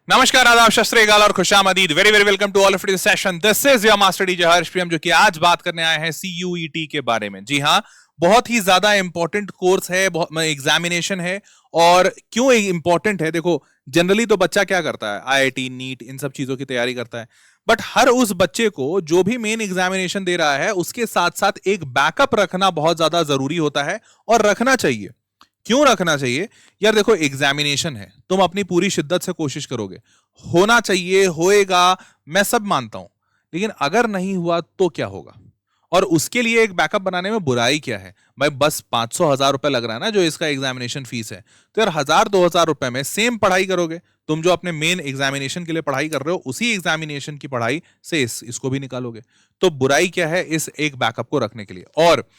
नमस्कार, आदाब, शस्त्र श्रीकाल और खुशामदीद। Very very welcome to all of this session. This is your master DJ Harsh Priyam, जो कि आज बात करने आए हैं सीयूईटी के बारे में। जी हाँ, बहुत ही ज्यादा इंपॉर्टेंट कोर्स है, एग्जामिनेशन है। और क्यों इंपॉर्टेंट है? देखो, जनरली तो बच्चा क्या करता है, आईआईटी, नीट, इन सब चीजों की तैयारी करता है। बट हर उस बच्चे को जो भी मेन एग्जामिनेशन दे रहा है, उसके साथ साथ एक बैकअप रखना बहुत ज्यादा जरूरी होता है, और रखना चाहिए। क्यों रखना चाहिए? यार देखो, एग्जामिनेशन है, तुम अपनी पूरी शिद्दत से कोशिश करोगे, होना चाहिए, होएगा, मैं सब मानता हूं। लेकिन अगर नहीं हुआ तो क्या होगा? और उसके लिए एक बैकअप बनाने में बुराई क्या है भाई? बस 500-1000 रुपए लग रहा है ना जो इसका एग्जामिनेशन फीस है, तो यार 1000-2000 रुपए में सेम पढ़ाई करोगे। तुम जो अपने मेन एग्जामिनेशन के लिए पढ़ाई कर रहे हो, उसी एग्जामिनेशन की पढ़ाई से इसको भी निकालोगे। तो बुराई क्या है इस एक बैकअप को रखने के लिए? और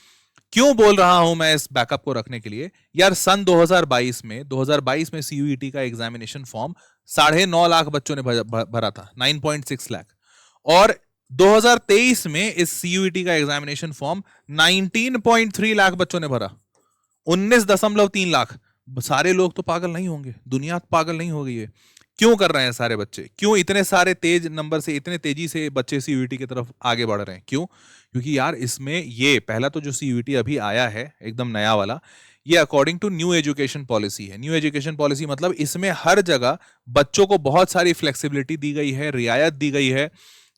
क्यों बोल रहा हूं मैं इस बैकअप को रखने के लिए? यार सन 2022 में सीयूईटी का एग्जामिनेशन फॉर्म 9.5 लाख बच्चों ने भरा था, 9.6 लाख। और 2023 में इस सीयूईटी का एग्जामिनेशन फॉर्म 19.3 लाख बच्चों ने भरा, 19.3 लाख। सारे लोग तो पागल नहीं होंगे, दुनिया पागल नहीं हो गई है। क्यों कर रहे हैं सारे बच्चे? क्यों इतने सारे तेज नंबर से, इतने तेजी से बच्चे सीयूईटी की तरफ आगे बढ़ रहे हैं? क्यों? क्योंकि यार इसमें ये पहला तो जो सीयूईटी अभी आया है एकदम नया वाला, ये according to new education policy है। न्यू एजुकेशन पॉलिसी मतलब इसमें हर जगह बच्चों को बहुत सारी फ्लेक्सिबिलिटी दी गई है, रियायत दी गई है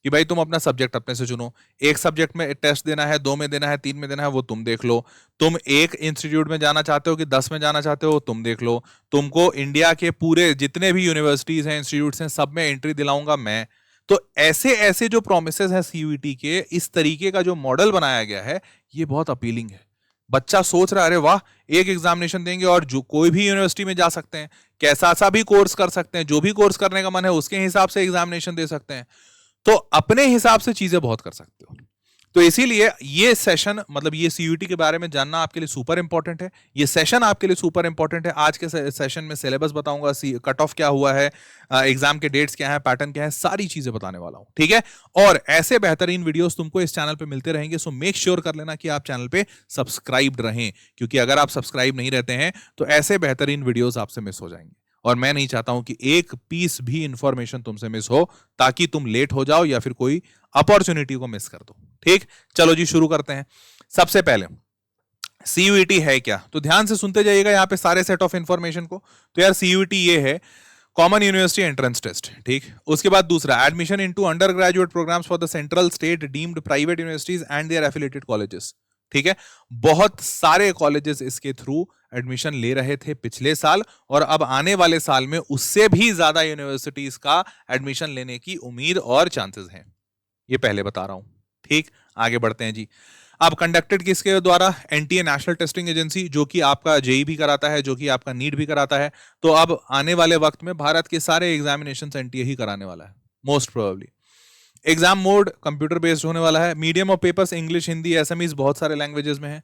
कि भाई तुम अपना सब्जेक्ट अपने से चुनो। एक सब्जेक्ट में टेस्ट देना है, 2 में देना है, 3 में देना है, वो तुम देख लो। तुम एक इंस्टीट्यूट में जाना चाहते हो कि 10 में जाना चाहते हो, तुम देख लो। तुमको इंडिया के पूरे जितने भी यूनिवर्सिटीज हैं, इंस्टीट्यूट्स हैं, सब में एंट्री दिलाऊंगा मैं। तो ऐसे ऐसे जो प्रोमिसेस हैं सीयूईटी के, इस तरीके का जो मॉडल बनाया गया है, ये बहुत अपीलिंग है। बच्चा सोच रहा है, अरे वाह, एक एग्जामिनेशन देंगे और जो कोई भी यूनिवर्सिटी में जा सकते हैं, कैसा सा भी कोर्स कर सकते हैं, जो भी कोर्स करने का मन है उसके हिसाब से एग्जामिनेशन दे सकते हैं। तो अपने हिसाब से चीजें बहुत कर सकते हो। तो इसीलिए ये सेशन, मतलब ये सीयूईटी के बारे में जानना आपके लिए सुपर इंपॉर्टेंट है। ये सेशन आपके लिए सुपर इंपॉर्टेंट है। आज के सेशन में सिलेबस बताऊंगा, कट ऑफ क्या हुआ है, एग्जाम के डेट्स क्या है, पैटर्न क्या है, सारी चीजें बताने वाला हूं, ठीक है? और ऐसे बेहतरीन वीडियोस तुमको इस चैनल पे मिलते रहेंगे, सो मेक श्योर कर लेना कि आप चैनल पे सब्सक्राइब्ड रहें, क्योंकि अगर आप सब्सक्राइब नहीं रहते हैं तो ऐसे बेहतरीन वीडियोस आपसे मिस हो जाएंगे। और मैं नहीं चाहता हूं कि एक पीस भी इंफॉर्मेशन तुमसे मिस हो, ताकि तुम लेट हो जाओ या फिर कोई अपॉर्चुनिटी को मिस कर दो। ठीक, चलो जी शुरू करते हैं। सबसे पहले सीयूईटी है क्या, तो ध्यान से सुनते जाइएगा यहां पे सारे सेट ऑफ इंफॉर्मेशन को। तो यार सीयूईटी ये है, कॉमन यूनिवर्सिटी एंट्रेंस टेस्ट। ठीक, उसके बाद दूसरा, admission into undergraduate programmes for the central, state deemed private universities and their affiliated colleges. ठीक है, बहुत सारे कॉलेजेस इसके थ्रू एडमिशन ले रहे थे पिछले साल, और अब आने वाले साल में उससे भी ज्यादा यूनिवर्सिटीज का एडमिशन लेने की उम्मीद और चांसेस हैं। ये पहले बता रहा हूं। ठीक, आगे बढ़ते हैं जी। अब कंडक्टेड किसके द्वारा? एनटीए, नेशनल टेस्टिंग एजेंसी, जो कि आपका जेई भी कराता है, जो कि आपका नीट भी कराता है। तो अब आने वाले वक्त में भारत के सारे एग्जामिनेशन एनटीए ही कराने वाला है, most probably. Exam mode computer based होने वाला है। Medium of papers English, Hindi, SMEs, बहुत सारे लैंग्वेजेस में है।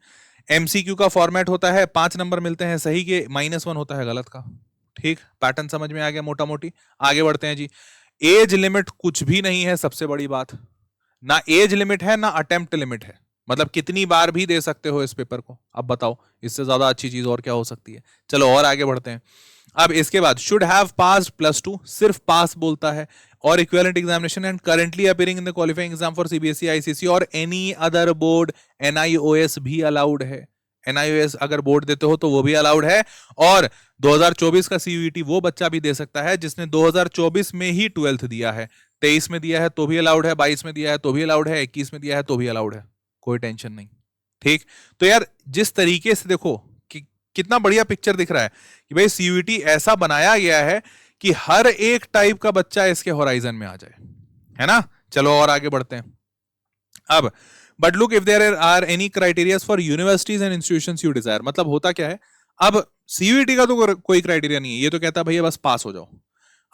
एमसीक्यू का फॉर्मेट होता है, 5 नंबर मिलते हैं सही के, -1 होता है गलत का। ठीक, पैटर्न समझ में आ गया मोटा मोटी। आगे बढ़ते हैं जी। एज लिमिट कुछ भी नहीं है, सबसे बड़ी बात। ना एज लिमिट है, ना अटेम्प्ट लिमिट है, मतलब कितनी बार भी दे सकते हो इस पेपर को। अब बताओ, इससे ज्यादा अच्छी चीज और क्या हो सकती है? चलो और आगे बढ़ते हैं। अब इसके बाद, शुड हैव पास्ड +2, सिर्फ पास बोलता है, और equivalent examination and currently appearing in the qualifying exam for CBSE, ICSE और एनी अदर बोर्ड। एनआईओएस भी अलाउड है। एनआईओएस अगर बोर्ड देते हो तो वो भी अलाउड है। और 2024 का सीयूईटी वो बच्चा भी दे सकता है जिसने 2024 में ही 12th दिया है, 23 में दिया है तो भी अलाउड है, 22 में दिया है तो भी अलाउड है, 21 में दिया है तो भी अलाउड है, कोई टेंशन नहीं। ठीक, तो यार जिस तरीके से देखो कि कितना बढ़िया पिक्चर दिख रहा है कि भाई सीयूईटी ऐसा बनाया गया है कि हर एक टाइप का बच्चा इसके होराइजन में आ जाए, है ना? चलो और आगे बढ़ते हैं। अब but look, if there are any criteria for universities and institutions you desire, मतलब होता क्या है, अब सीयूईटी का तो कोई क्राइटेरिया नहीं है, ये तो कहता है भैया बस पास हो जाओ।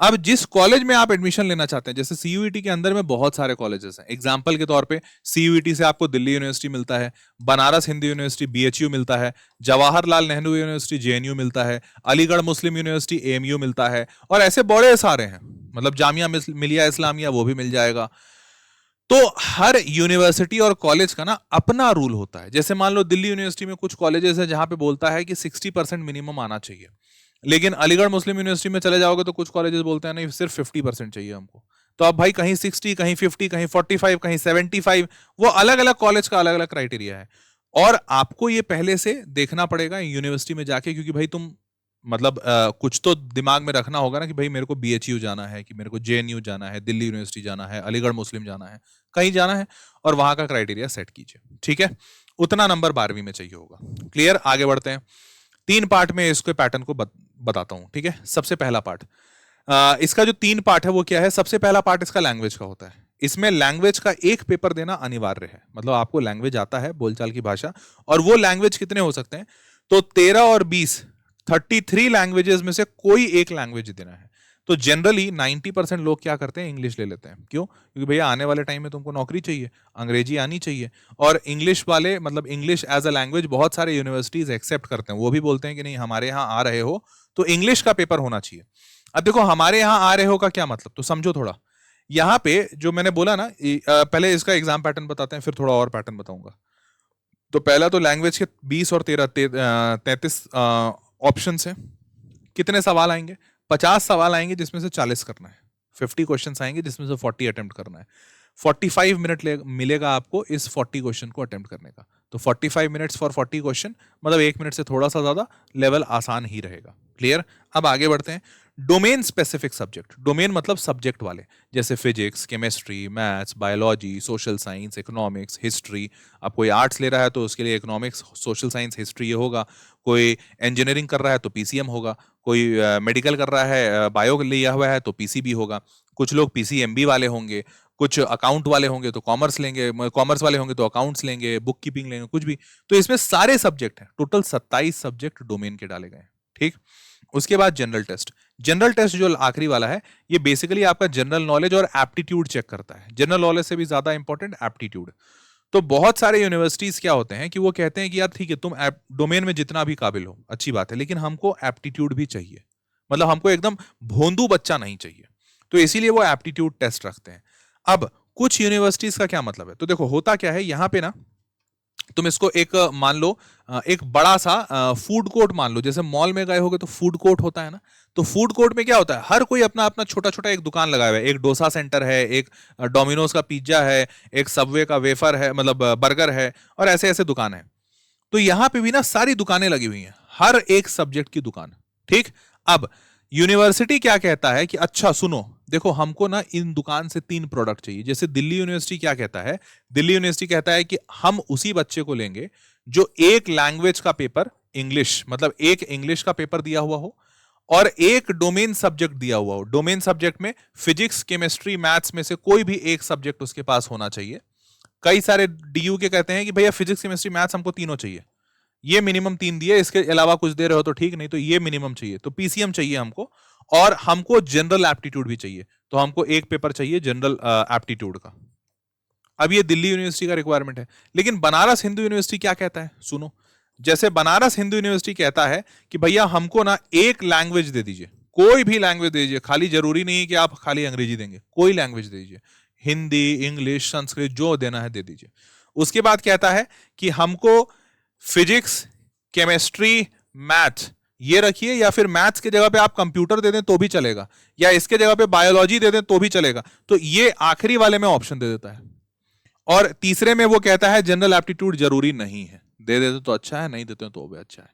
अब जिस कॉलेज में आप एडमिशन लेना चाहते हैं, जैसे सीयूईटी के अंदर में बहुत सारे कॉलेजेस हैं। एग्जांपल के तौर पे सीयूईटी से आपको दिल्ली यूनिवर्सिटी मिलता है, बनारस हिंदू यूनिवर्सिटी बीएचयू मिलता है, जवाहरलाल नेहरू यूनिवर्सिटी जेएनयू मिलता है, अलीगढ़ मुस्लिम यूनिवर्सिटी एएमयू मिलता है, और ऐसे बड़े सारे हैं। मतलब जामिया मिलिया इस्लामिया वो भी मिल जाएगा। तो हर यूनिवर्सिटी और कॉलेज का ना अपना रूल होता है। जैसे मान लो दिल्ली यूनिवर्सिटी में कुछ कॉलेजेस है जहां पे बोलता है कि 60% मिनिमम आना चाहिए, लेकिन अलीगढ़ मुस्लिम यूनिवर्सिटी में चले जाओगे तो कुछ कॉलेजेस बोलते हैं नहीं सिर्फ 50% चाहिए हमको। तो अब भाई कहीं 60, कहीं 50, कहीं 45, कहीं 75, वो अलग अलग कॉलेज का अलग अलग क्राइटेरिया है। और आपको ये पहले से देखना पड़ेगा यूनिवर्सिटी में जाके, क्योंकि भाई तुम मतलब कुछ तो दिमाग में रखना होगा ना कि भाई मेरे को बीएचयू जाना है, कि मेरे को जेएनयू जाना है, दिल्ली यूनिवर्सिटी जाना है, अलीगढ़ मुस्लिम जाना है, कहीं जाना है, और वहां का क्राइटेरिया सेट कीजिए। ठीक है, उतना नंबर 12वीं में चाहिए होगा। क्लियर, आगे बढ़ते हैं। 3 पार्ट में इसके पैटर्न को बताता हूं। ठीक है, सबसे पहला पार्ट, इसका जो 3 पार्ट है वो क्या है। सबसे पहला पार्ट इसका लैंग्वेज का होता है। इसमें लैंग्वेज का एक पेपर देना अनिवार्य है, मतलब आपको लैंग्वेज आता है, बोलचाल की भाषा, और वो लैंग्वेज कितने हो सकते हैं, तो 13 और 20, 33 लैंग्वेजेस में से कोई एक लैंग्वेज देना है। तो जनरली 90% लोग क्या करते हैं, इंग्लिश ले लेते हैं। क्यों? क्योंकि भैया आने वाले टाइम में तुमको नौकरी चाहिए, अंग्रेजी आनी चाहिए, और इंग्लिश वाले मतलब इंग्लिश एज अ लैंग्वेज बहुत सारे यूनिवर्सिटीज एक्सेप्ट करते हैं। वो भी बोलते हैं कि नहीं, हमारे यहाँ आ रहे हो तो इंग्लिश का पेपर होना चाहिए। अब देखो, हमारे यहाँ आ रहे हो का क्या मतलब, तो समझो थोड़ा। यहाँ पे जो मैंने बोला ना, पहले इसका एग्जाम पैटर्न बताते हैं, फिर थोड़ा और पैटर्न बताऊंगा। तो पहला तो लैंग्वेज के 20 और 33 ऑप्शन है। कितने सवाल आएंगे, 50 सवाल आएंगे जिसमें से 40 करना है। 50 क्वेश्चन आएंगे जिसमें से 40 अटेम्प्ट करना है। 45 मिनट मिलेगा आपको इस 40 क्वेश्चन को अटेम्प्ट करने का। तो 45 मिनट्स फॉर 40 क्वेश्चन, मतलब 1 मिनट से थोड़ा सा ज्यादा, लेवल आसान ही रहेगा। क्लियर, अब आगे बढ़ते हैं। डोमेन स्पेसिफिक सब्जेक्ट, डोमेन मतलब सब्जेक्ट वाले, जैसे physics, chemistry, maths, biology, social science, economics, history. अब कोई आर्ट्स ले रहा है तो उसके लिए इकोनॉमिक्स, सोशल साइंस, हिस्ट्री ये होगा। कोई इंजीनियरिंग कर रहा है तो पीसीएम होगा। कोई मेडिकल कर रहा है, बायो लिया हुआ है तो पीसीबी होगा। कुछ लोग पीसीएमबी वाले होंगे, कुछ अकाउंट वाले होंगे तो कॉमर्स लेंगे, कॉमर्स वाले होंगे तो अकाउंट्स लेंगे, बुक कीपिंग लेंगे, कुछ भी। तो इसमें सारे सब्जेक्ट हैं, टोटल 27 सब्जेक्ट डोमेन के डाले गए। ठीक, उसके बाद जनरल टेस्ट। जनरल टेस्ट जो आखिरी वाला है, ये बेसिकली आपका जनरल नॉलेज और एप्टीट्यूड चेक करता है। जनरल नॉलेज से भी ज्यादा इंपॉर्टेंट एप्टीट्यूड। तो बहुत सारे यूनिवर्सिटीज क्या होते हैं कि वो कहते हैं कि यार ठीक है, तुम डोमेन में जितना भी काबिल हो अच्छी बात है, लेकिन हमको एप्टीट्यूड भी चाहिए, मतलब हमको एकदम भोंदू बच्चा नहीं चाहिए। तो इसीलिए वो एप्टीट्यूड टेस्ट रखते हैं। अब कुछ यूनिवर्सिटीज का क्या मतलब है, तो देखो होता क्या है यहाँ पे ना, तुम इसको एक मान लो, एक बड़ा सा फूड कोर्ट मान लो। जैसे मॉल में गए होगे तो फूड कोर्ट होता है ना, तो फूड कोर्ट में क्या होता है, हर कोई अपना अपना छोटा छोटा एक दुकान लगाया हुआ है। एक डोसा सेंटर है, एक डोमिनोज का पिज्जा है, एक सबवे का वेफर है, मतलब बर्गर है, और ऐसे ऐसे दुकान है। तो यहां पे भी ना सारी दुकानें लगी हुई हैं, हर एक सब्जेक्ट की दुकान। ठीक, अब यूनिवर्सिटी क्या कहता है कि अच्छा सुनो, देखो हमको ना इन दुकान से 3 प्रोडक्ट चाहिए। जैसे दिल्ली यूनिवर्सिटी क्या कहता है, दिल्ली यूनिवर्सिटी कहता है कि हम उसी बच्चे को लेंगे जो एक लैंग्वेज का पेपर, इंग्लिश मतलब एक इंग्लिश का पेपर दिया हुआ हो, और एक डोमेन सब्जेक्ट दिया हुआ हो। डोमेन सब्जेक्ट में फिजिक्स, केमिस्ट्री, मैथ्स में से कोई भी एक सब्जेक्ट उसके पास होना चाहिए। कई सारे डीयू के कहते हैं कि भैया फिजिक्स, केमिस्ट्री, मैथ्स हमको तीनों चाहिए, ये मिनिमम 3 दिए, इसके अलावा कुछ दे रहे हो तो ठीक, नहीं तो ये मिनिमम चाहिए। तो पीसीएम चाहिए हमको, और हमको जनरल एप्टीट्यूड भी चाहिए। तो हमको एक पेपर चाहिए जनरल एप्टीट्यूड का। अब ये दिल्ली यूनिवर्सिटी का रिक्वायरमेंट है। लेकिन बनारस हिंदू यूनिवर्सिटी क्या कहता है, सुनो। जैसे बनारस हिंदू यूनिवर्सिटी कहता है कि भैया हमको ना एक लैंग्वेज दे दीजिए, कोई भी लैंग्वेज दे दीजिए, खाली जरूरी नहीं है कि आप खाली अंग्रेजी देंगे, कोई लैंग्वेज दे दीजिए, हिंदी, इंग्लिश, संस्कृत, जो देना है दे दीजिए। उसके बाद कहता है कि हमको फिजिक्स, केमिस्ट्री, मैथ ये रखिए, या फिर मैथ्स की जगह पे आप कंप्यूटर दे दें तो भी चलेगा, या इसके जगह पे बायोलॉजी दे दें तो भी चलेगा। तो ये आखिरी वाले में ऑप्शन दे देता है। और तीसरे में वो कहता है जनरल एप्टीट्यूड जरूरी नहीं है, दे देते तो अच्छा है, नहीं देते तो भी अच्छा है।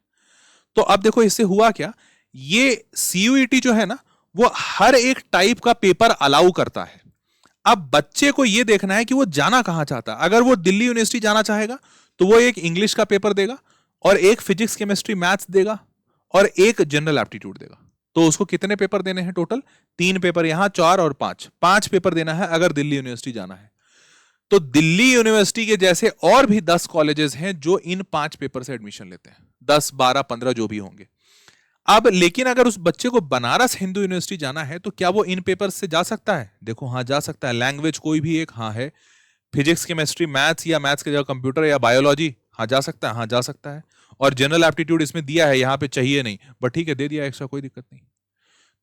तो अब देखो इससे हुआ क्या, ये सीयूईटी जो है ना, वो हर एक टाइप का पेपर अलाउ करता है। अब बच्चे को ये देखना है कि वो जाना कहां चाहता है। अगर वो दिल्ली यूनिवर्सिटी जाना चाहेगा तो वो एक इंग्लिश का पेपर देगा, और एक फिजिक्स, केमिस्ट्री, मैथ्स देगा, और एक जनरल एप्टीट्यूड देगा। तो उसको कितने पेपर देने हैं टोटल, 3 पेपर यहां, 4 और 5, 5 पेपर देना है अगर दिल्ली यूनिवर्सिटी जाना है। तो दिल्ली यूनिवर्सिटी के जैसे और भी 10 कॉलेजेस हैं जो इन 5 पेपर से एडमिशन लेते हैं, 10, 12, 15 जो भी होंगे। अब लेकिन अगर उस बच्चे को बनारस हिंदू यूनिवर्सिटी जाना है तो क्या वो इन पेपर से जा सकता है, देखो हाँ जा सकता है। लैंग्वेज कोई भी एक, हाँ है, फिजिक्स, केमिस्ट्री, मैथ्स, या मैथ्स की जगह कंप्यूटर या बायोलॉजी, हाँ जा सकता है, हाँ जा सकता है। और जनरल एप्टीट्यूड इसमें दिया है, यहाँ पे चाहिए नहीं, बट ठीक है दे दिया एक्स्ट्रा, कोई दिक्कत नहीं।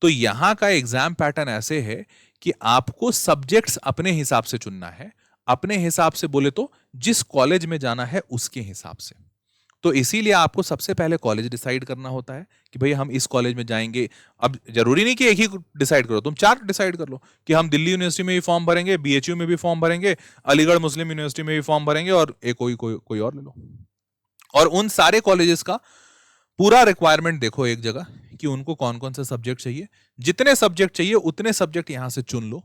तो यहां का एग्जाम पैटर्न ऐसे है कि आपको सब्जेक्ट्स अपने हिसाब से चुनना है, अपने हिसाब से बोले तो जिस कॉलेज में जाना है उसके हिसाब से। तो इसीलिए आपको सबसे पहले कॉलेज डिसाइड करना होता है कि भाई हम इस कॉलेज में जाएंगे। अब जरूरी नहीं कि एक ही डिसाइड करो, तुम 4 डिसाइड कर लो कि हम दिल्ली यूनिवर्सिटी में भी फॉर्म भरेंगे, बीएचयू में भी फॉर्म भरेंगे, अलीगढ़ मुस्लिम यूनिवर्सिटी में भी फॉर्म भरेंगे, और एक कोई और ले लो। और उन सारे कॉलेजेस का पूरा रिक्वायरमेंट देखो एक जगह कि उनको कौन कौन से सब्जेक्ट चाहिए। जितने सब्जेक्ट चाहिए उतने सब्जेक्ट यहां से चुन लो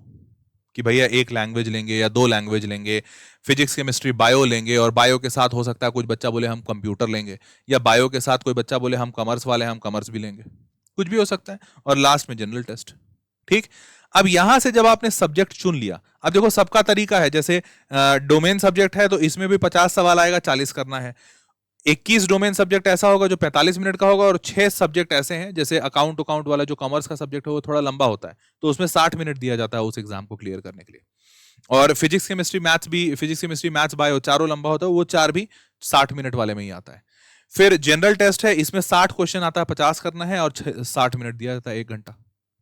कि भैया एक लैंग्वेज लेंगे या 2 लैंग्वेज लेंगे, फिजिक्स केमिस्ट्री बायो लेंगे, और बायो के साथ हो सकता है कुछ बच्चा बोले हम कंप्यूटर लेंगे, या बायो के साथ कोई बच्चा बोले हम कॉमर्स वाले हम कॉमर्स भी लेंगे, कुछ भी हो सकता है। और लास्ट में जनरल टेस्ट। ठीक, अब यहां से जब आपने सब्जेक्ट चुन लिया, अब देखो सबका तरीका है, जैसे डोमेन सब्जेक्ट है तो इसमें भी 50 सवाल आएगा, 40 करना है। 21 डोमेन सब्जेक्ट ऐसा होगा जो 45 मिनट का होगा, और 6 सब्जेक्ट ऐसे हैं जैसे अकाउंट वाला जो कॉमर्स का सब्जेक्ट है वो थोड़ा लंबा होता है, तो उसमें 60 मिनट दिया जाता है उस एग्जाम को क्लियर करने के लिए। और फिजिक्स केमिस्ट्री मैथ्स बायो चारों लंबा होता है, वो 4 भी 60 मिनट वाले में ही आता है। फिर जनरल टेस्ट है, इसमें 60 क्वेश्चन आता है, 50 करना है, और 60 मिनट दिया जाता है, 1 घंटा।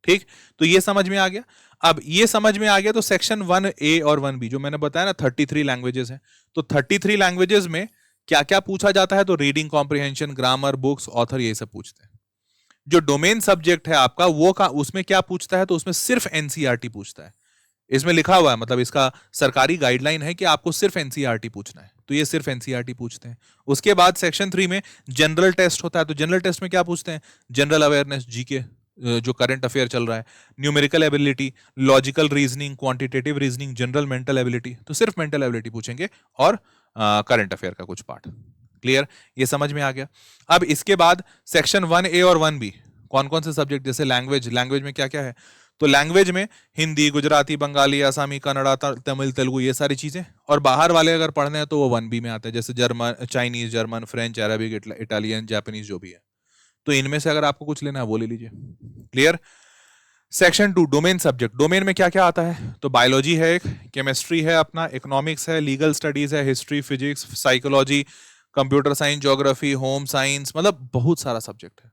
ठीक, तो ये समझ में आ गया। अब ये समझ में आ गया तो सेक्शन 1A और 1B जो मैंने बताया ना 33 लैंग्वेजेस हैं, तो 33 लैंग्वेजेस में क्या क्या पूछा जाता है, तो reading comprehension, grammar, books, author, ये सब पूछते हैं। जो डोमेन सब्जेक्ट है आपका वो उसमें क्या पूछता है, तो उसमें सिर्फ एनसीईआरटी पूछता है। इसमें लिखा हुआ है, मतलब इसका सरकारी गाइडलाइन है कि आपको सिर्फ एनसीईआरटी पूछना है, तो ये सिर्फ एनसीईआरटी पूछते हैं। उसके बाद सेक्शन 3 में जनरल टेस्ट होता है, तो जनरल टेस्ट में क्या पूछते हैं, जनरल अवेयरनेस, जीके, जो करंट अफेयर चल रहा है, numerical ability, logical reasoning, quantitative reasoning, general mental ability, तो सिर्फ मेंटल एबिलिटी पूछेंगे, और करंट अफेयर का कुछ पार्ट। क्लियर, ये समझ में आ गया। अब इसके बाद सेक्शन 1A और 1B कौन कौन से सब्जेक्ट, जैसे लैंग्वेज में क्या क्या है, तो लैंग्वेज में हिंदी, गुजराती, बंगाली, आसामी, कन्नड़ा, तमिल, तेलुगु, ये सारी चीजें। और बाहर वाले अगर पढ़ने हैं तो वो 1B में आते हैं, जैसे Chinese, German, French, Arabic, Italian, Japanese, जो भी है। तो इनमें से अगर आपको कुछ लेना है वो ले लीजिए। Clear. Section 2 domain subject, domain में क्या क्या आता है, तो बायोलॉजी है, एक केमिस्ट्री है, अपना इकोनॉमिक्स है, लीगल स्टडीज है, history, physics, psychology, computer science, geography, home science, मतलब बहुत सारा सब्जेक्ट है।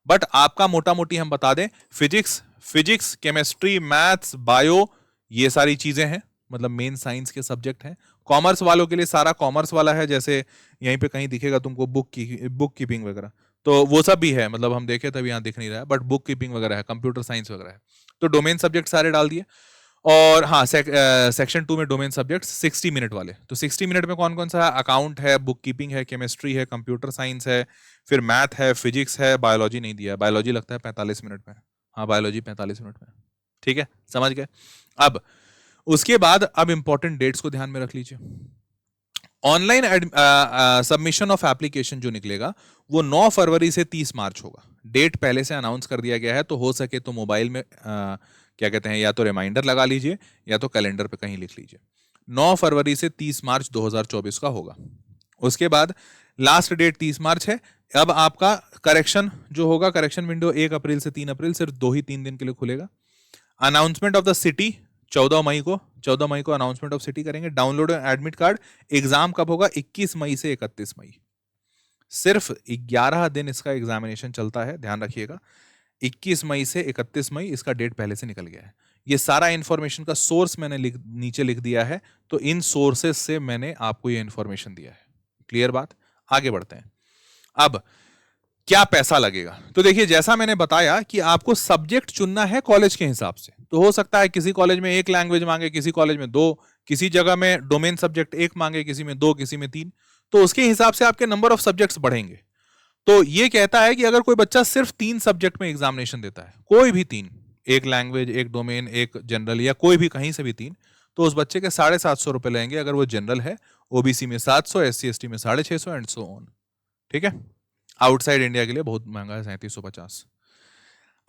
बट आपका मोटा मोटी हम बता दें, फिजिक्स, केमिस्ट्री, मैथ्स, बायो, ये सारी चीजें हैं, मतलब मेन साइंस के सब्जेक्ट हैं। कॉमर्स वालों के लिए सारा कॉमर्स वाला है, जैसे यहीं पे कहीं दिखेगा तुमको बुक कीपिंग वगैरह, तो वो सब भी है, मतलब हम देखे तभी यहाँ दिख नहीं रहा है, बट बुक कीपिंग वगैरह है, कंप्यूटर साइंस वगैरह है। तो डोमेन सब्जेक्ट सारे डाल दिए। और हाँ, सेक्शन 2 में डोमेन सब्जेक्ट 60 मिनट वाले, तो 60 मिनट में कौन कौन सा है, अकाउंट है, बुक कीपिंग है, केमिस्ट्री है, कंप्यूटर साइंस है, फिर मैथ है, फिजिक्स है, बायोलॉजी नहीं दिया है, बायोलॉजी लगता है 45 मिनट में। हाँ, बायोलॉजी 45 मिनट में। ठीक है, समझ गए। अब उसके बाद अब इंपॉर्टेंट डेट्स को ध्यान में रख लीजिए। ऑनलाइन सबमिशन ऑफ एप्लीकेशन जो निकलेगा वो 9 फरवरी से 30 मार्च होगा। डेट पहले से अनाउंस कर दिया गया है, तो हो सके तो मोबाइल में क्या कहते हैं, या तो रिमाइंडर लगा लीजिए या तो कैलेंडर पे कहीं लिख लीजिए। 9 फरवरी से 30 मार्च 2024 का होगा। उसके बाद लास्ट डेट 30 मार्च है। अब आपका करेक्शन जो होगा, करेक्शन विंडो 1 अप्रैल से 3 अप्रैल, सिर्फ 2 ही 3 दिन के लिए खुलेगा। अनाउंसमेंट ऑफ द सिटी 14 मई को अनाउंसमेंट ऑफ सिटी करेंगे। Download admit card. एग्जाम कब होगा, 21 मई से 31 मई। सिर्फ 11 दिन इसका एग्जामिनेशन चलता है, ध्यान रखिएगा। 21 मई से 31 मई इसका डेट पहले से निकल गया है। ये सारा इंफॉर्मेशन का सोर्स मैंने नीचे लिख दिया है, तो इन सोर्सेस से मैंने आपको ये इंफॉर्मेशन दिया है। क्लियर बात। आगे बढ़ते हैं। अब क्या पैसा लगेगा, तो देखिए जैसा मैंने बताया कि आपको सब्जेक्ट चुनना है कॉलेज के हिसाब से। तो हो सकता है किसी कॉलेज में 1 लैंग्वेज मांगे, किसी कॉलेज में 2, किसी जगह में डोमेन सब्जेक्ट 1 मांगे, किसी में 2, किसी में 3। तो उसके हिसाब से आपके नंबर ऑफ सब्जेक्ट्स बढ़ेंगे। तो ये कहता है कि अगर कोई बच्चा सिर्फ 3 सब्जेक्ट में एग्जामिनेशन देता है, कोई भी 3, 1 लैंग्वेज, 1 डोमेन, 1 जनरल, या कोई भी कहीं से भी 3, तो उस बच्चे के 750 रुपए लेंगे अगर वो जनरल है, ओबीसी में 700, SC/ST में 650 एंड सो ऑन। ठीक है। आउटसाइड इंडिया के लिए बहुत महंगा है, 3750।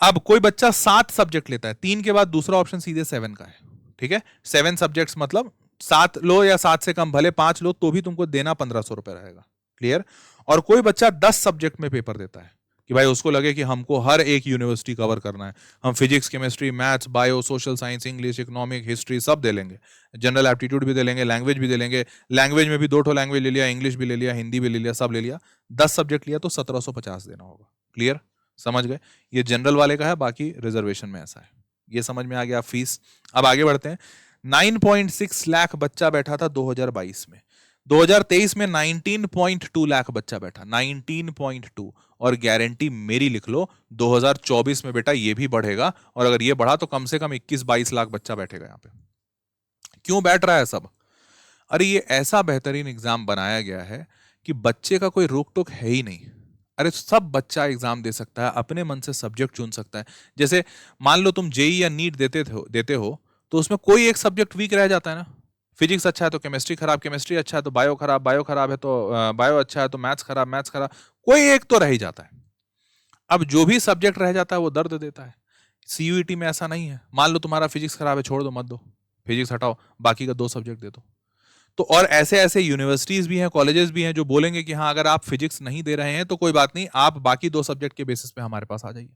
अब कोई बच्चा 7 सब्जेक्ट लेता है, 3 के बाद दूसरा ऑप्शन सीधे 7 का है। ठीक है, 7 सब्जेक्ट्स मतलब 7 लो या 7 से कम, भले 5 लो तो भी तुमको देना 1500 रुपए रहेगा। क्लियर। और कोई बच्चा 10 सब्जेक्ट में पेपर देता है कि भाई उसको लगे कि हमको हर एक यूनिवर्सिटी कवर करना है, हम physics, chemistry, maths, bio, social science, English, economic, history सब दे लेंगे, जनरल एप्टीट्यूड भी दे लेंगे, लैंग्वेज भी दे लेंगे। लैंग्वेज में भी 2 लैंग्वेज ले लिया, इंग्लिश भी ले लिया, हिंदी भी ले लिया, सब ले लिया। 10 सब्जेक्ट लिया तो 1750 देना होगा। क्लियर, समझ गए। ये जनरल वाले का है, बाकी रिजर्वेशन में ऐसा है। ये समझ में आ गया फीस। अब आगे बढ़ते हैं। 9.6 लाख बच्चा बैठा था 2022 में। 2023 में 19.2 लाख बच्चा बैठा, 19.2, और गारंटी मेरी लिख लो 2024 में बेटा ये भी बढ़ेगा, और अगर ये बढ़ा तो कम से कम 21-22 लाख बच्चा बैठेगा यहाँ पे। क्यों बैठ रहा है सब? अरे ये ऐसा बेहतरीन एग्जाम बनाया गया है कि बच्चे का कोई रोक टोक है ही नहीं। अरे सब बच्चा एग्जाम दे सकता है, अपने मन से सब्जेक्ट चुन सकता है। जैसे मान लो तुम जेई या नीट देते हो तो उसमें कोई एक सब्जेक्ट वीक रह जाता है ना। फिजिक्स अच्छा है तो केमिस्ट्री खराब, केमिस्ट्री अच्छा है तो बायो खराब, बायो खराब है तो बायो अच्छा है तो मैथ्स खराब, मैथ्स खराब, कोई एक तो रह ही जाता है। अब जो भी सब्जेक्ट रह जाता है वो दर्द देता है। सीयूईटी में ऐसा नहीं है। मान लो तुम्हारा फिजिक्स खराब है, छोड़ दो, मत दो, फिजिक्स हटाओ, बाकी का 2 सब्जेक्ट दे दो। तो और ऐसे ऐसे यूनिवर्सिटीज भी हैं, कॉलेजेस भी हैं जो बोलेंगे कि हाँ अगर आप फिजिक्स नहीं दे रहे हैं तो कोई बात नहीं, आप बाकी 2 सब्जेक्ट के बेसिस पे हमारे पास आ जाइए।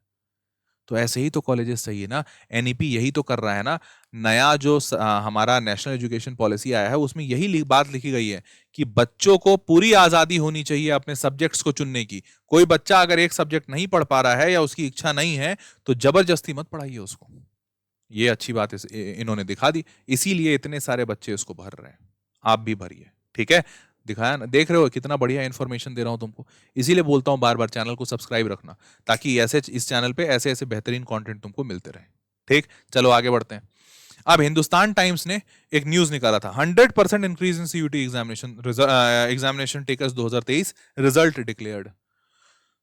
तो ऐसे ही तो कॉलेजेस चाहिए ना। एनईपी यही तो कर रहा है ना। नया जो हमारा नेशनल एजुकेशन पॉलिसी आया है उसमें यही बात लिखी गई है कि बच्चों को पूरी आजादी होनी चाहिए अपने सब्जेक्ट्स को चुनने की। कोई बच्चा अगर एक सब्जेक्ट नहीं पढ़ पा रहा है या उसकी इच्छा नहीं है तो जबरदस्ती मत पढ़ाइए उसको। ये अच्छी बात इन्होंने दिखा दी, इसीलिए इतने सारे बच्चे इसको भर रहे हैं। आप भी भरिए, ठीक है। दिखाया ना, देख रहे हो कितना बढ़िया इंफॉर्मेशन दे रहा हूं तुमको। इसीलिए बोलता हूं बार बार चैनल को सब्सक्राइब रखना, ताकि ऐसे इस चैनल पे ऐसे ऐसे बेहतरीन कंटेंट तुमको मिलते रहे। ठीक, चलो आगे बढ़ते हैं। अब हिंदुस्तान टाइम्स ने एक न्यूज निकाला था, 100% increase in CUET examination takers 2023, result declared.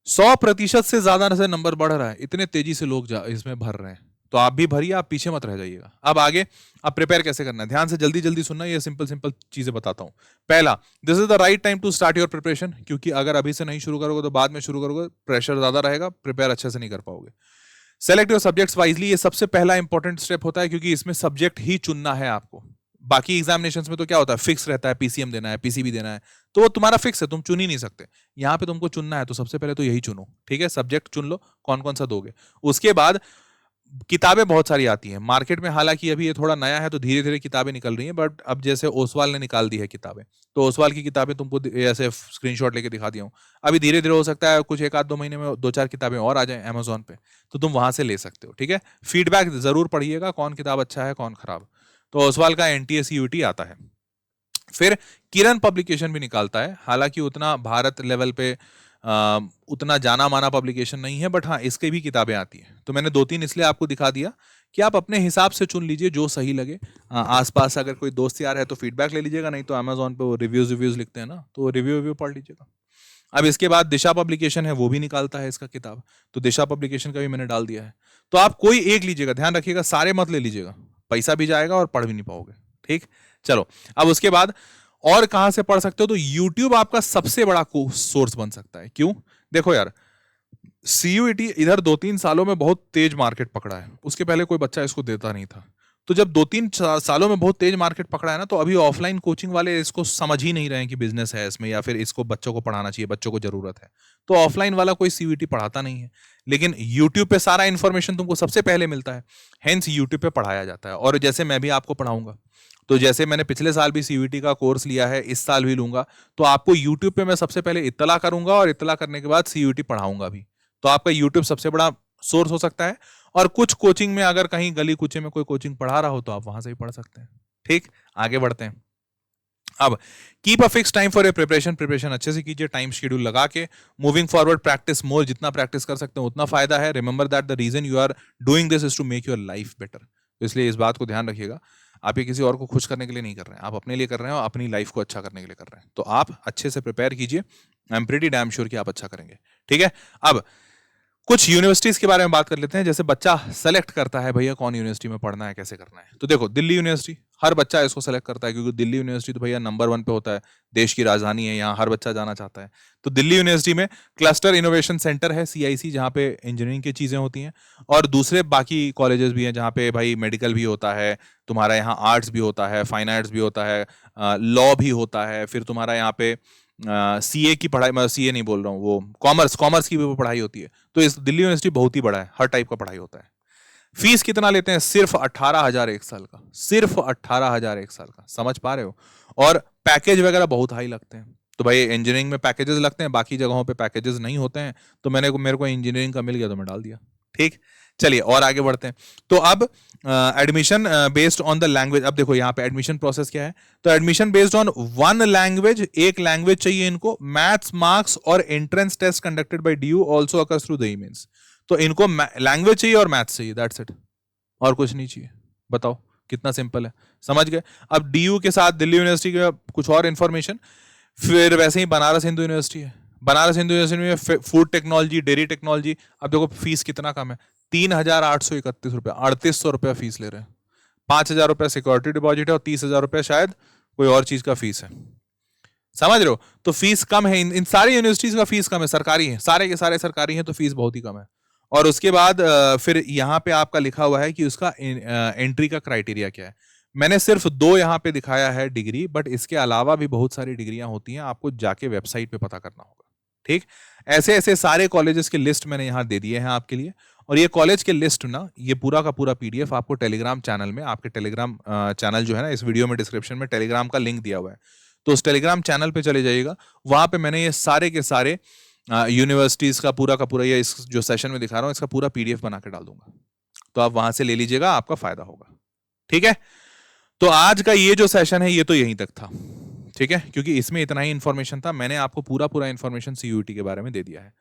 100% से ज्यादा से नंबर बढ़ रहा है, इतने तेजी से लोग इसमें भर रहे हैं। तो आप भी भरिए, आप पीछे मत रह जाइएगा। अब आगे, अब प्रिपेयर कैसे करना है, ध्यान से जल्दी जल्दी सुनना, ये सिंपल सिंपल चीजें बताता हूं। पहला, this is the right time to start your preparation, क्योंकि अगर अभी से नहीं शुरू करोगे तो बाद में शुरू करोगे, प्रेशर ज्यादा रहेगा, प्रिपेयर अच्छे से नहीं कर पाओगे। सेलेक्ट योर सब्जेक्ट्स वाइजली, ये सबसे पहला इंपॉर्टेंट स्टेप होता है, क्योंकि इसमें सब्जेक्ट ही चुनना है आपको। बाकी एग्जामिनेशंस में तो क्या होता है, फिक्स रहता है, पीसीएम देना है, पीसीबी देना है, तो वो तुम्हारा फिक्स है, तुम चुन ही नहीं सकते। यहाँ पे तुमको चुनना है तो सबसे पहले तो यही चुनो, ठीक है। सब्जेक्ट चुन लो कौन कौन सा दोगे। उसके बाद किताबें बहुत सारी आती हैं मार्केट में, हालांकि अभी ये थोड़ा नया है तो धीरे धीरे किताबें निकल रही हैं, बट अब जैसे ओसवाल ने निकाल दी है किताबें, तो ओसवाल की किताबें तुमको ऐसे स्क्रीनशॉट लेके दिखा दिया हूँ। अभी धीरे धीरे हो सकता है कुछ 1-2 महीने में 2-4 किताबें और आ जाएं अमेजोन पे, तो तुम वहां से ले सकते हो, ठीक है। फीडबैक जरूर पढ़िएगा, कौन किताब अच्छा है कौन खराब। तो ओसवाल का एनटीए सीयूटी आता है। फिर किरण पब्लिकेशन भी निकालता है, हालांकि उतना भारत लेवल पे उतना जाना माना पब्लिकेशन नहीं है, बट हाँ इसकी भी किताबें आती हैं। तो मैंने 2-3 इसलिए आपको दिखा दिया कि आप अपने हिसाब से चुन लीजिए जो सही लगे। आसपास अगर कोई दोस्त यार है तो फीडबैक ले लीजिएगा, नहीं तो अमेजोन पे वो रिव्यूज लिखते हैं ना, तो रिव्यू पढ़ लीजिएगा। अब इसके बाद दिशा पब्लिकेशन है, वो भी निकालता है इसका किताब, तो दिशा पब्लिकेशन का भी मैंने डाल दिया है। तो आप कोई एक लीजिएगा, ध्यान रखिएगा सारे मत ले लीजिएगा, पैसा भी जाएगा और पढ़ भी नहीं पाओगे, ठीक। चलो, अब उसके बाद और कहां से पढ़ सकते हो, तो YouTube आपका सबसे बड़ा सोर्स बन सकता है। क्यों? देखो यार, सीयूईटी इधर 2-3 सालों में बहुत तेज मार्केट पकड़ा है, उसके पहले कोई बच्चा इसको देता नहीं था। तो जब 2-3 सालों में बहुत तेज मार्केट पकड़ा है ना, तो अभी ऑफलाइन कोचिंग वाले इसको समझ ही नहीं रहे हैं कि बिजनेस है इसमें, या फिर इसको बच्चों को पढ़ाना चाहिए, बच्चों को जरूरत है। तो ऑफलाइन वाला कोई सीयूईटी पढ़ाता नहीं है, लेकिन यूट्यूब पे सारा इन्फॉर्मेशन तुमको सबसे पहले मिलता है, हेंस यूट्यूब पे पढ़ाया जाता है। और जैसे मैं भी आपको पढ़ाऊंगा, तो जैसे मैंने पिछले साल भी सीयूईटी का कोर्स लिया है, इस साल भी लूंगा, तो आपको यूट्यूब पे मैं सबसे पहले इत्तला करूंगा और इत्तला करने के बाद सीयूईटी पढ़ाऊंगा भी। तो आपका यूट्यूब सबसे बड़ा सोर्स हो सकता है। और कुछ कोचिंग में अगर कहीं गली कुचे में कोई कोचिंग पढ़ा रहा हो तो आप वहां से भी पढ़ सकते हैं, ठीक। आगे बढ़ते हैं। अब keep a fix time for a preparation अच्छे से कीजिए, टाइम शेड्यूल लगा के। मूविंग फॉरवर्ड, प्रैक्टिस मोर, जितना प्रैक्टिस कर सकते हैं उतना फायदा है। Remember that the reason you are doing this is to make your life better. तो इसलिए इस बात को ध्यान रखिएगा, आप ये किसी और को खुश करने के लिए नहीं कर रहे हैं, आप अपने लिए कर रहे हैं और अपनी लाइफ को अच्छा करने के लिए कर रहे हैं। तो आप अच्छे से प्रिपेयर कीजिए, I am pretty damn sure कि आप अच्छा करेंगे, ठीक है। अब कुछ यूनिवर्सिटीज के बारे में बात कर लेते हैं। जैसे बच्चा सेलेक्ट करता है भैया कौन यूनिवर्सिटी में पढ़ना है, कैसे करना है, तो देखो दिल्ली यूनिवर्सिटी, हर बच्चा इसको सेलेक्ट करता है क्योंकि दिल्ली यूनिवर्सिटी तो भैया नंबर 1 पे होता है, देश की राजधानी है, यहाँ हर बच्चा जाना चाहता है। तो दिल्ली यूनिवर्सिटी में क्लस्टर इनोवेशन सेंटर है, CIC, जहाँ पे इंजीनियरिंग की चीजें होती हैं, और दूसरे बाकी कॉलेजेस भी हैं जहाँ पे भाई मेडिकल भी होता है, तुम्हारा यहाँ आर्ट्स भी होता है, फाइन आर्ट्स भी होता है, लॉ भी होता है, फिर तुम्हारा यहाँ पे CA की पढ़ाई, मैं CA नहीं बोल रहा हूँ, वो कॉमर्स की भी वो पढ़ाई होती है। तो इस दिल्ली यूनिवर्सिटी बहुत ही बड़ा है, हर टाइप का पढ़ाई होता है। फीस कितना लेते हैं? सिर्फ 18,000 एक साल का, सिर्फ 18,000 एक साल का, समझ पा रहे हो। और पैकेज वगैरह बहुत हाई लगते हैं। तो भाई इंजीनियरिंग में पैकेजेस लगते हैं, बाकी जगहों पे पैकेजेस नहीं होते हैं, तो मेरे को इंजीनियरिंग का मिल गया तो मैं डाल दिया, ठीक। चलिए और आगे बढ़ते हैं। तो अब admission based on the language, अब देखो यहाँ पे एडमिशन प्रोसेस क्या है। तो admission based on one language, एक लैंग्वेज चाहिए इनको, मैथ्स मार्क्स और entrance test conducted by DU also occurs through the E mains. तो इनको लैंग्वेज चाहिए और मैथ्स चाहिए, दैट्स इट, और कुछ नहीं चाहिए। बताओ कितना सिंपल है, समझ गए। अब डीयू के साथ दिल्ली यूनिवर्सिटी का कुछ और इंफॉर्मेशन, फिर वैसे ही बनारस हिंदू यूनिवर्सिटी है। बनारस हिंदू यूनिवर्सिटी में फूड टेक्नोलॉजी, डेयरी टेक्नोलॉजी। अब देखो फीस कितना कम है, 3,831 रुपया, 3800 रुपया फीस ले रहे हैं। 5,000 रुपया सिक्योरिटी डिपॉजिट है और 30,000 रुपया शायद कोई और चीज का फीस है, समझ रहे हो। तो फीस कम है, इन सारी यूनिवर्सिटीज का फीस कम है, सरकारी है, सारे के सारे सरकारी हैं, तो फीस बहुत ही कम है। और उसके बाद फिर यहाँ पे आपका लिखा हुआ है कि उसका एंट्री का क्राइटेरिया क्या है। मैंने सिर्फ 2 यहाँ पे दिखाया है डिग्री, बट इसके अलावा भी बहुत सारी डिग्रियां होती हैं, आपको जाके वेबसाइट पे पता करना होगा। ठीक, ऐसे ऐसे सारे कॉलेजेस के लिस्ट मैंने यहाँ दे दिए हैं आपके लिए। और ये कॉलेज के लिस्ट ना, ये पूरा का पूरा पीडीएफ आपको टेलीग्राम चैनल में, आपके टेलीग्राम चैनल जो है ना, इस वीडियो में डिस्क्रिप्शन में टेलीग्राम का लिंक दिया हुआ है, तो उस टेलीग्राम चैनल पे चले जाइएगा। वहां पे मैंने ये सारे के सारे यूनिवर्सिटीज का पूरा ये इस जो सेशन में दिखा रहा हूँ इसका पूरा पीडीएफ बना के डाल दूंगा, तो आप वहां से ले लीजिएगा, आपका फायदा होगा। ठीक है, तो आज का ये जो सेशन है ये तो यहीं तक था, ठीक है, क्योंकि इसमें इतना ही इंफॉर्मेशन था। मैंने आपको पूरा इंफॉर्मेशन सीयूईटी के बारे में दे दिया है।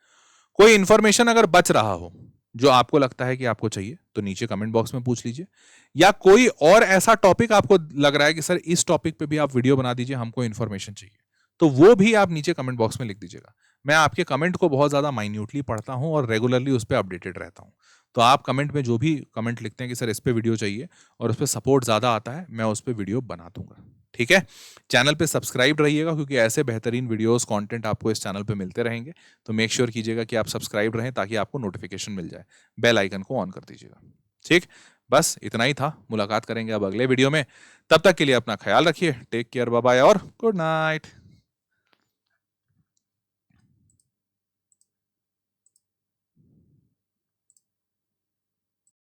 कोई इंफॉर्मेशन अगर बच रहा हो जो आपको लगता है कि आपको चाहिए, तो नीचे कमेंट बॉक्स में पूछ लीजिए, या कोई और ऐसा टॉपिक आपको लग रहा है कि सर इस टॉपिक पे भी आप वीडियो बना दीजिए, हमको इन्फॉर्मेशन चाहिए, तो वो भी आप नीचे कमेंट बॉक्स में लिख दीजिएगा। मैं आपके कमेंट को बहुत ज्यादा माइन्यूटली पढ़ता हूं और रेगुलरली उस पर अपडेटेड रहता हूं। तो आप कमेंट में जो भी कमेंट लिखते हैं कि सर इस पे वीडियो चाहिए और उस पर सपोर्ट ज्यादा आता है, मैं उस पर वीडियो बना दूंगा। ठीक है, चैनल पे सब्सक्राइब रहिएगा, क्योंकि ऐसे बेहतरीन वीडियोस कंटेंट आपको इस चैनल पे मिलते रहेंगे। तो मेक श्योर कीजिएगा कि आप सब्सक्राइब रहें, ताकि आपको नोटिफिकेशन मिल जाए। बेल आइकन को ऑन कर दीजिएगा। ठीक, बस इतना ही था। मुलाकात करेंगे अब अगले वीडियो में, तब तक के लिए अपना ख्याल रखिए। टेक केयर, बाय बाय और गुड नाइट।